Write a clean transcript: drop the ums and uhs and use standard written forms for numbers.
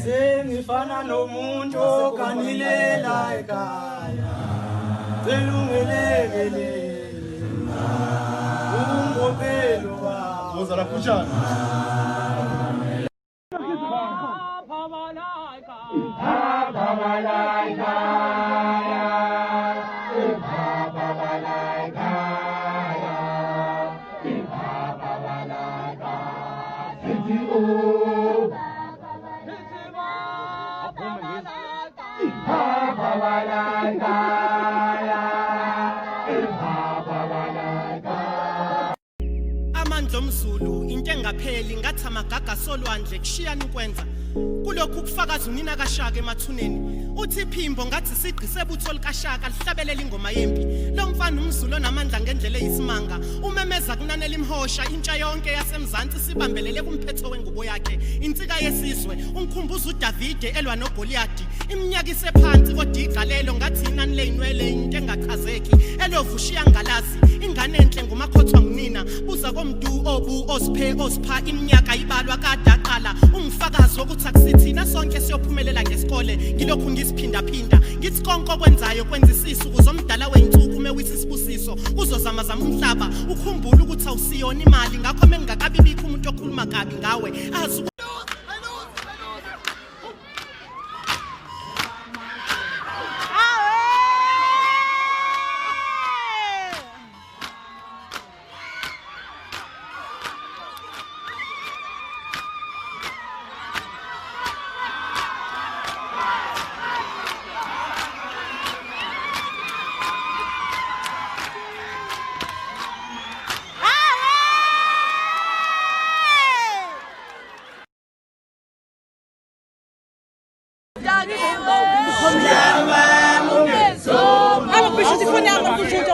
Sengifana nomuntu okanilela ekhaya selungelekele umbopelo baba uzala kuchana amandla mzulu into engapheli ngathi amagaga solwandle kushiyana ukwenza kulokhu kufakaza unina kaShaka emathuneni uthi iphimbo ngathi sigqise ebutho likaShaka lihlabelela ingoma yempi lo mfana umzulu onamandla ngendlela eyisimanga umemeza kunanela imhosha intsha yonke yasemzansi sibambelele kumphetho wengubo yakhe insika yesizwe unkhumbuza uDavide elwa noGoliath iminyaka isephansi kodwa igqalelo ngathi inani leinwele into engachazeki elovushiya ngalazi ingane enhle ngumakhothwa ngunina buza komdu obu osipha iminyaka ibalwa kadaqala ungifakazi wokuthi akusithina sonke siyophumelela ngesikole ngilokhu ngisiphinda phinda ngithi konke okwenzayo kwenza isisu kuzomdala weinsuku mewisa isibusiso uzozama zama umhlaba ukhumbula ukuthi awusiyona imali ngakho mengakabi bikho umuntu okhuluma kabi ngawe azi I'm a bishop.